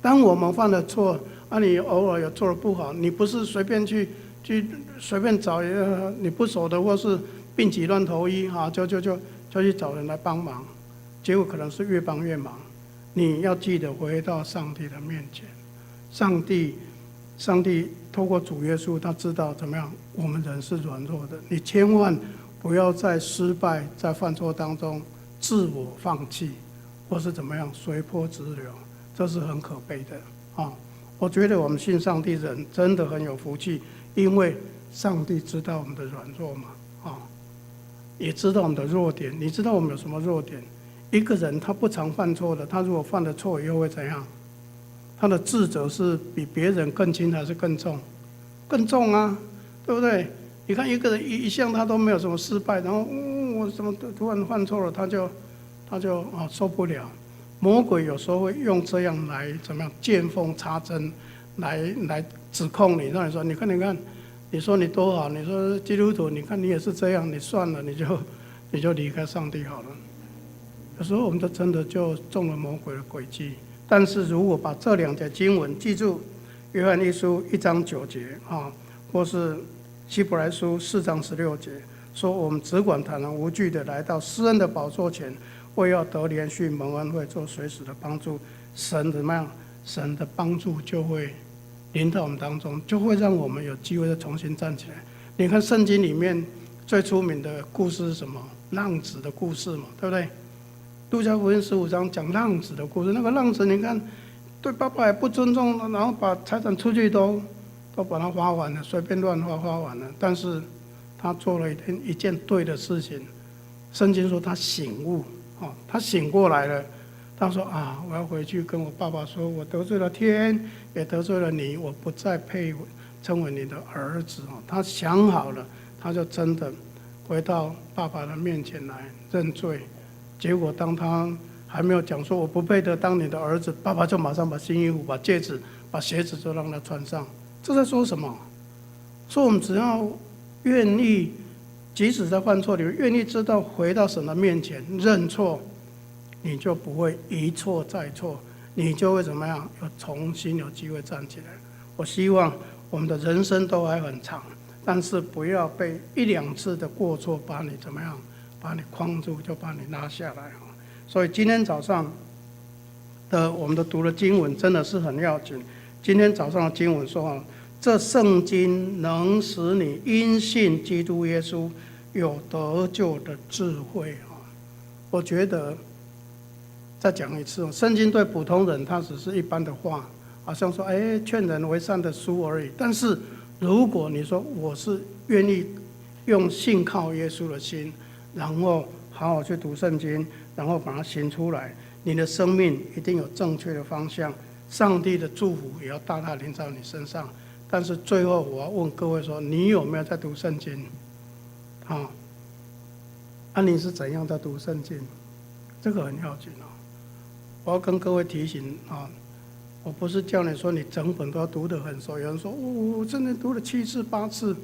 当我们犯了错你偶尔有做得不好，你不是随便去随便找你不熟的，或是病急乱投医就去找人来帮忙，结果可能是越帮越忙。你要记得回到上帝的面前，上帝透过主耶稣，他知道怎么样，我们人是软弱的。你千万不要在失败在犯错当中自我放弃，或是怎么样随波逐流。这是很可悲的啊！我觉得我们信上帝的人真的很有福气，因为上帝知道我们的软弱嘛，啊，也知道我们的弱点。你知道我们有什么弱点？一个人他不常犯错的，他如果犯了错以后会怎样？他的自责是比别人更轻还是更重？更重啊，对不对？你看一个人一向他都没有什么失败，然后我怎么突然犯错了，他就受不了。魔鬼有时候会用这样来怎么样见缝插针，来指控你，让你说你看，你说你多好，你说基督徒，你看你也是这样，你算了，你就离开上帝好了。有时候我们就真的就中了魔鬼的诡计。但是如果把这2节经文记住，约翰一书1章9节啊，或是希伯来书4章16节，说我们只管坦然无惧的来到施恩的宝座前，为要得连续蒙恩惠，做随时的帮助。神怎么样？神的帮助就会临到我们当中，就会让我们有机会再重新站起来。你看圣经里面最出名的故事是什么？浪子的故事嘛，对不对？路加福音15章讲浪子的故事。那个浪子，你看对爸爸也不尊重，然后把财产出去都把它花完了，随便乱花完了。但是他做了一件对的事情。圣经说他醒悟，他醒过来了。他说啊，我要回去跟我爸爸说，我得罪了天，也得罪了你，我不再配称为你的儿子。他想好了，他就真的回到爸爸的面前来认罪。结果当他还没有讲说我不配得当你的儿子，爸爸就马上把新衣服、把戒指、把鞋子就让他穿上。这在说什么？说我们只要愿意，即使在犯错里愿意知道回到神的面前认错，你就不会一错再错，你就会怎么样？又重新有机会站起来。我希望我们的人生都还很长，但是不要被1、2次的过错把你怎么样？把你框住，就把你拉下来。所以今天早上的我们的读的经文真的是很要紧。今天早上的经文说，这圣经能使你因信基督耶稣有得救的智慧。我觉得再讲一次，圣经对普通人它只是一般的话，好像说劝人为善的书而已。但是如果你说我是愿意用信靠耶稣的心，然后好好去读圣经，然后把它行出来，你的生命一定有正确的方向，上帝的祝福也要大大临到你身上。但是最后我要问各位说，你有没有在读圣经？你是怎样在读圣经？这个很要紧。我要跟各位提醒我不是叫你说你整本都要读得很熟。有人说我真的读了7次8次，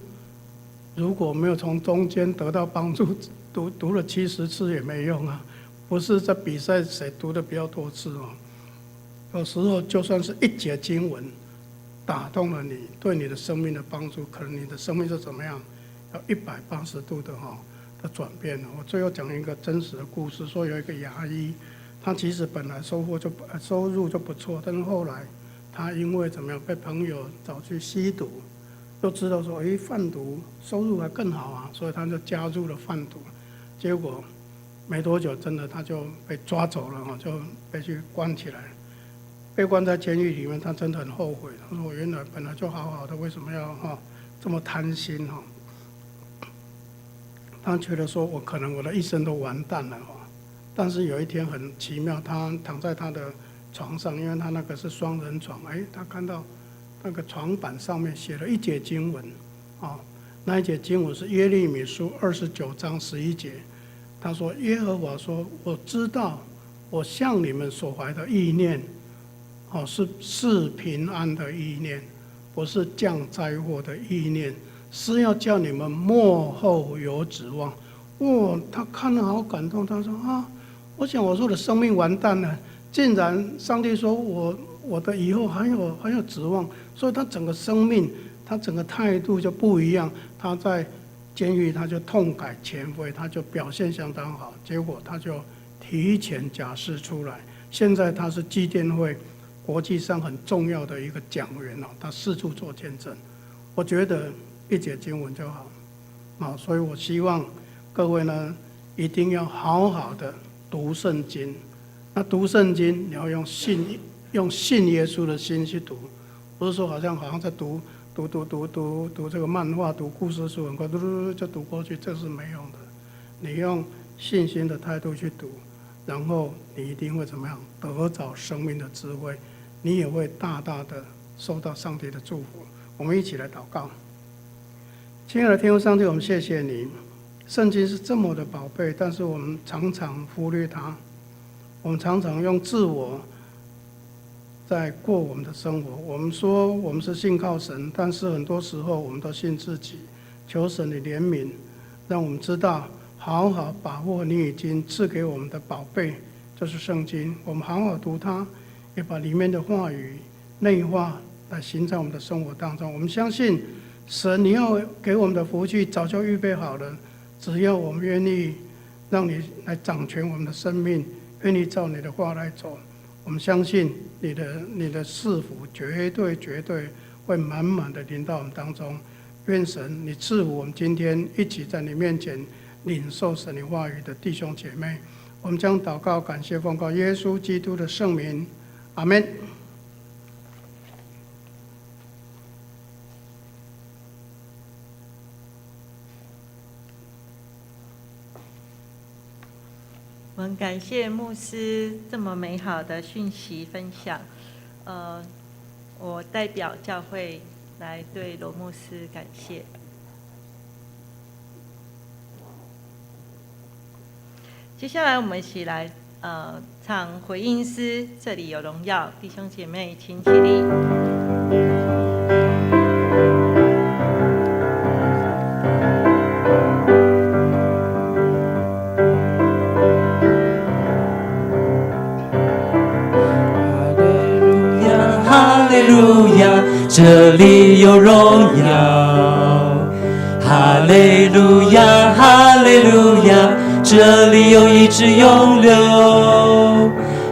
如果没有从中间得到帮助，读了70次也没用啊！不是在比赛谁读的比较多次有时候就算是1节经文打动了你，对你的生命的帮助，可能你的生命是怎么样，要180度的转变了。我最后讲一个真实的故事，说有一个牙医，他其实本来收入就不错，但是后来他因为怎么样被朋友找去吸毒，又知道说贩毒收入还更好啊，所以他就加入了贩毒。结果没多久，真的他就被抓走了，就被去关起来，被关在监狱里面。他真的很后悔，他说我原来本来就好好的，为什么要这么贪心他觉得说我的一生都完蛋了但是有一天很奇妙，他躺在他的床上，因为他那个是双人床，他看到那个床板上面写了1节经文那一节经文是耶利米书29章11节。他说耶和华说，我知道我向你们所怀的意念是平安的意念，不是降灾祸的意念，是要叫你们末后有指望。他看了好感动，他说我想我说的生命完蛋了，竟然上帝说我的以后很有指望，所以他整个生命，他整个态度就不一样。他在监狱他就痛改前非，他就表现相当好，结果他就提前假释出来。现在他是基甸会国际上很重要的一个讲员他四处做见证。我觉得1节经文就好所以我希望各位呢一定要好好的读圣经。那读圣经你要用信用信耶稣的心去读，不是说好像在读这个漫画、读故事书，很快嘟就读过去，这是没用的。你用信心的态度去读，然后你一定会怎么样？得着生命的智慧，你也会大大的受到上帝的祝福。我们一起来祷告。亲爱的天父上帝，我们谢谢你，圣经是这么的宝贝，但是我们常常忽略它，我们常常用自我在过我们的生活。我们说我们是信靠神，但是很多时候我们都信自己。求神的怜悯，让我们知道好好把握你已经赐给我们的宝贝，就是圣经。我们好好读它，也把里面的话语内化来行在我们的生活当中。我们相信神，你要给我们的福气早就预备好了，只要我们愿意让你来掌权我们的生命，愿意照你的话来走，我们相信你的赐福绝对会满满的临到我们当中。愿神你赐福我们今天一起在你面前领受神的话语的弟兄姐妹，我们将祷告感谢奉告耶稣基督的圣名，阿们。我们感谢牧师这么美好的讯息分享。我代表教会来对罗牧师感谢。接下来我们一起来唱回应诗，这里有荣耀，弟兄姐妹请起立。这里有荣耀，哈利路亚，哈利路亚，这里有医治永留，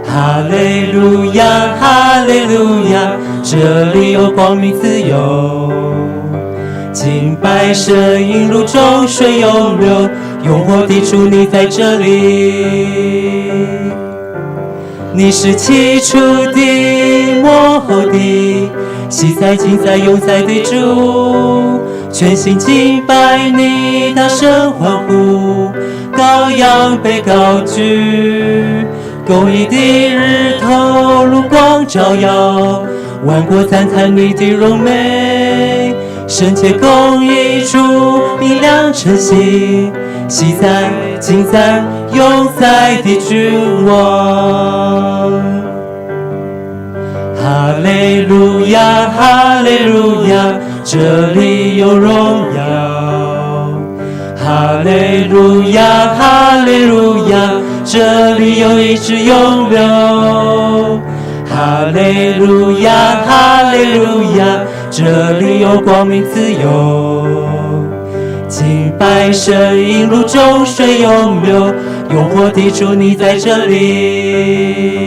哈利路亚，哈利路亚，这里有光明自由，敬拜神引入众水涌流，永活的主你在这里，你是起初的，末后的，昔在今在永在的主，全心敬拜你，大声欢呼，羔羊被高举，公义的日头如光照耀，万国赞叹你的荣美，圣洁公义主明亮晨曦，昔在今在永在的君王。哈利路亚，哈利路亚，这里有荣耀。哈利路亚，哈利路亚，这里有医治永留。哈利路亚，哈利路亚，这里有光明自由。敬拜神引入众水涌流，永活的主你在这里。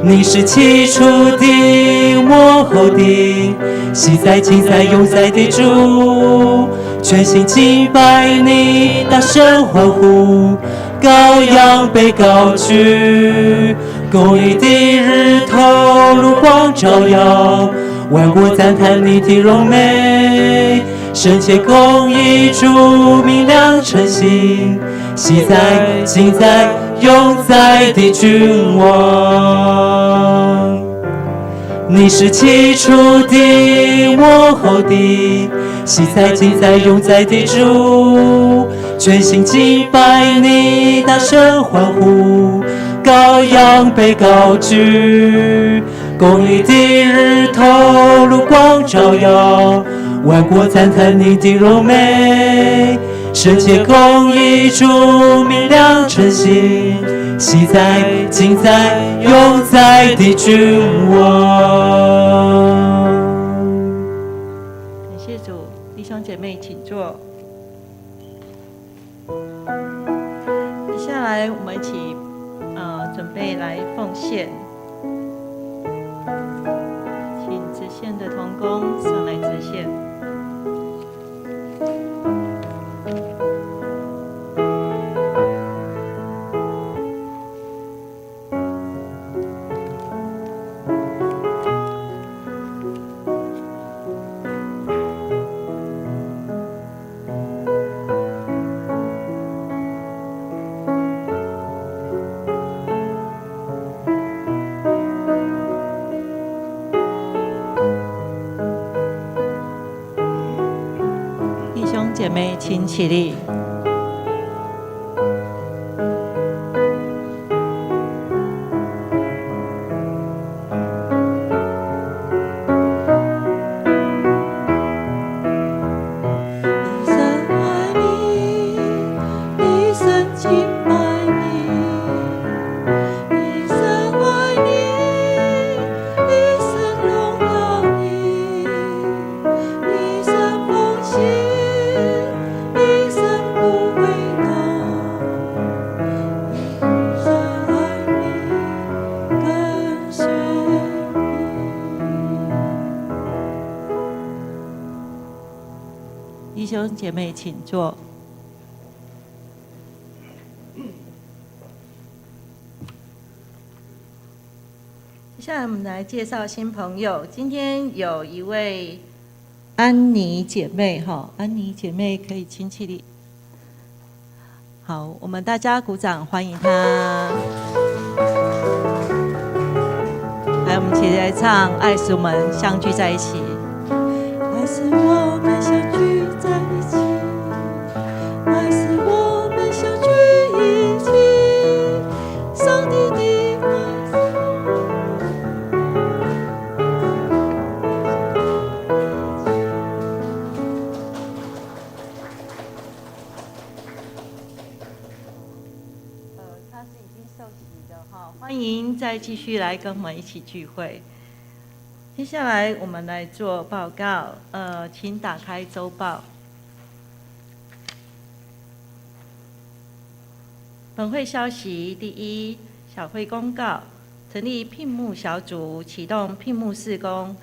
你是起初的，末后的，昔在今在永在的主，全心敬拜你，大声欢呼，羔羊被高举，公义的日头如光照耀，万国赞叹你的荣美，圣洁公义主明亮晨曦，昔在今在永在的君王。你是起初的，末后的，昔在今在永在的主，全心敬拜你，大声欢呼，羔羊被高举，公义的日头如光照耀，万国赞叹你的荣美，圣洁公义主明亮晨曦，昔在今在永在的君王。感谢主，弟兄姐妹请坐。接下来我们一起准备来奉献，请直线的同工上来直线。兄姐妹请起立。弟兄姐妹请坐。接下来我们来介绍新朋友。今天有一位安妮姐妹，安妮姐妹可以请起立。好，我们大家鼓掌欢迎她。来，我们一起来唱《爱使我们相聚在一起》。爱使我们相聚在一起，爱使我们相聚一起，上帝的爱。他是已经受洗的哈，欢迎再继续来跟我们一起聚会。接下来我们来做报告，请打开周报。本会消息：第一，小会公告，成立聘牧小组，启动聘牧事工。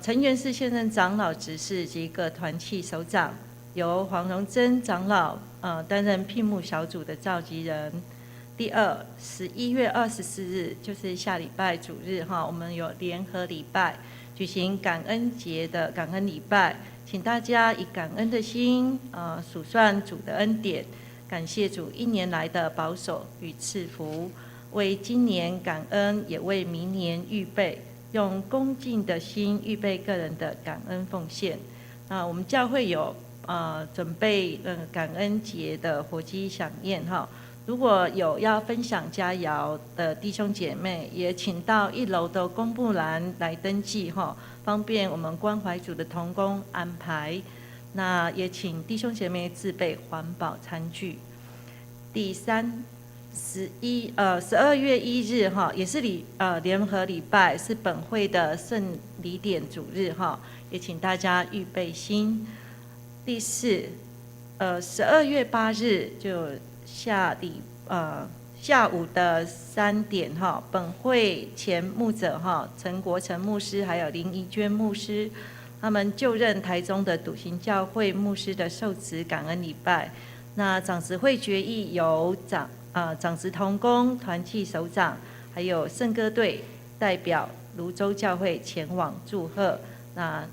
成员是现任长老执事及各团契首长，由黄荣珍长老担任聘牧小组的召集人。第二，11月24日就是下礼拜主日哈，我们有联合礼拜，举行感恩节的感恩礼拜，请大家以感恩的心，数算主的恩典，感谢主1年来的保守与赐福，为今年感恩，也为明年预备，用恭敬的心预备个人的感恩奉献。我们教会有准备感恩节的火鸡飨宴哈。如果有要分享佳肴的弟兄姐妹，也请到1楼的公布栏来登记哈，方便我们关怀组的同工安排。那也请弟兄姐妹自备环保餐具。第三，12月1日哈，也是联合礼拜，是本会的圣礼典主日哈，也请大家预备心。第四，12月8日就下午的3点哈，本会前牧者哈陈国成牧师还有林怡娟牧师，他们就任台中的笃行教会牧师的受职感恩礼拜。那长执会决议由长执同工团契首长还有圣歌队代表泸州教会前往祝贺。那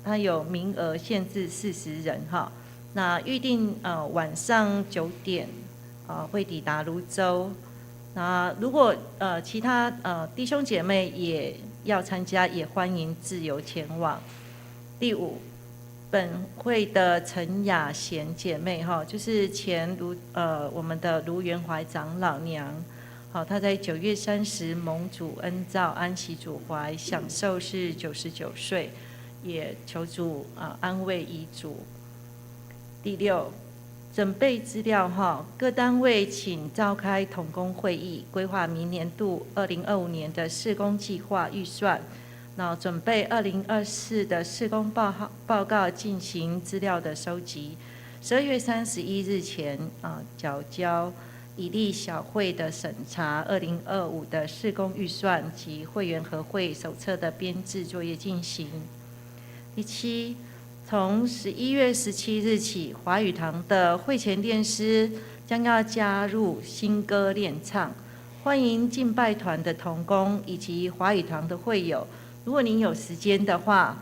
他有名额限制40人哈。那预定晚上9点会抵达泸州。那如果其他弟兄姐妹也要参加，也欢迎自由前往。第五，本会的陈雅贤姐妹哈，就是我们的卢元怀长老娘，好，她在9月30蒙主恩召安息主怀，享寿是99岁，也求主安慰遗嘱。第六，准备资料哈，各单位请召开同工会议，规划明年度2025年的事工计划预算。那准备2024的事工报告进行资料的收集，12月31日前缴交以利小会的审查2025的事工预算及会员和会手册的编制作业进行。第七，从11月17日起，华语堂的会前练诗将要加入新歌练唱，欢迎敬拜团的同工以及华语堂的会友。如果您有时间的话，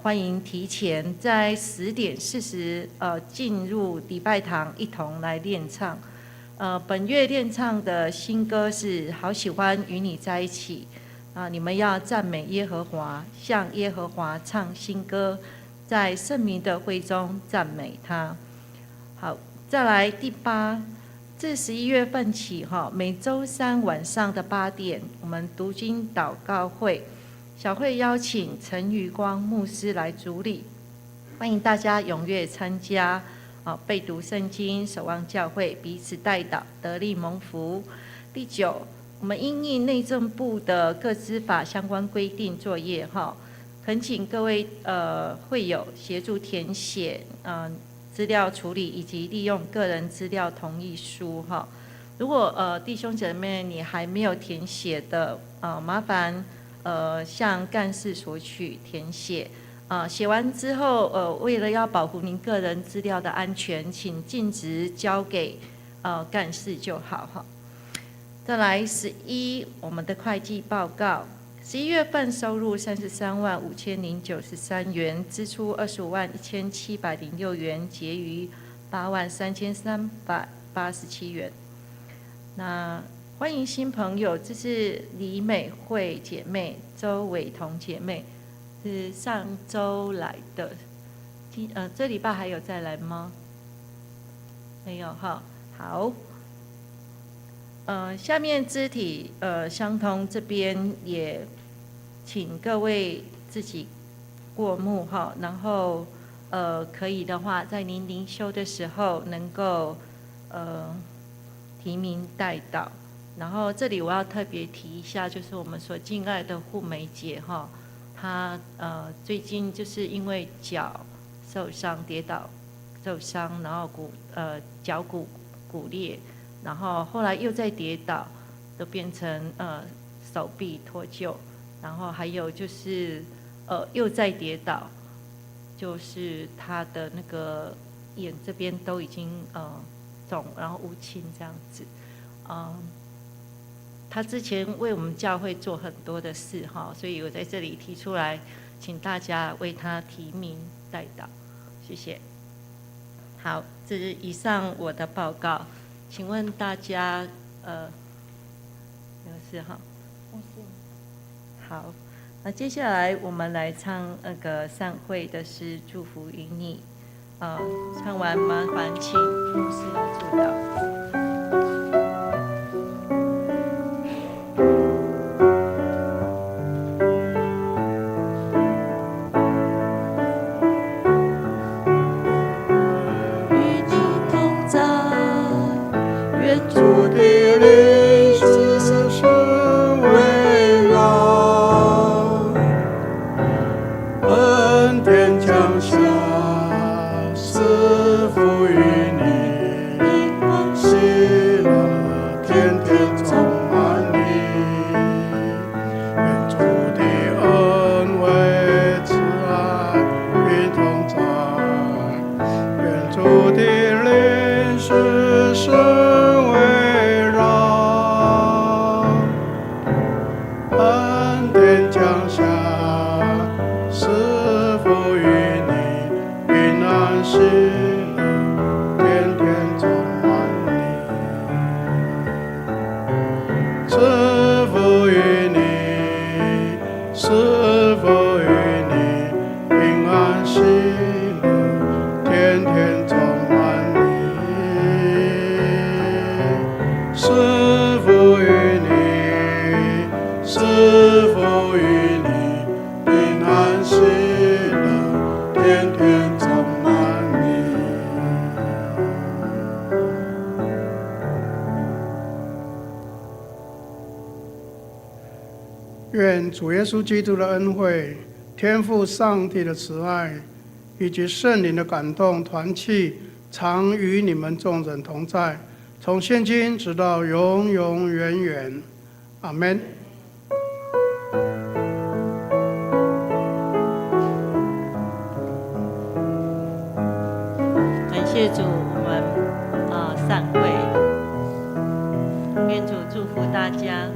欢迎提前在10点40进入礼拜堂，一同来练唱。本月练唱的新歌是《好喜欢与你在一起》你们要赞美耶和华，向耶和华唱新歌，在圣民的会中赞美他。好，再来第8，自11月份起，每周3晚上的8点，我们读经祷告会，小会邀请陈余光牧师来主理，欢迎大家踊跃参加。背读圣经，守望教会，彼此代祷，得力蒙福。第9，我们因应内政部的各资法相关规定作业，恳请各位会友协助填写资料处理以及利用个人资料同意书。如果弟兄姐妹你还没有填写的，麻烦向干事索取填写。写完之后，为了要保护您个人资料的安全，请尽职交给干事就好哈。再来11，我们的会计报告，11月份收入335093元，支出251706元，结余83387元。那欢迎新朋友，这是李美惠姐妹、周伟彤姐妹。是上周来的，这礼拜还有再来吗？没有哈，好。下面肢体相通这边也请各位自己过目哈，然后可以的话，在您灵修的时候能够提名代祷。然后这里我要特别提一下，就是我们所敬爱的护梅姐哈。他最近就是因为脚受伤跌倒受伤，然后脚骨骨裂，然后后来又再跌倒，都变成手臂脱臼，然后还有就是又再跌倒，就是他的那个眼这边都已经肿，然后乌青这样子，他之前为我们教会做很多的事哈，所以我在这里提出来，请大家为他提名代祷，谢谢。好，这是以上我的报告，请问大家有事哈？好，那接下来我们来唱那个散会的诗，祝福于你。唱完麻烦请牧师主导。愿主耶稣基督的恩惠、天父上帝的慈爱，以及圣灵的感动团契，常与你们众人同在，从现今直到永永远远。阿们。感谢主，我们散会，愿主祝福大家。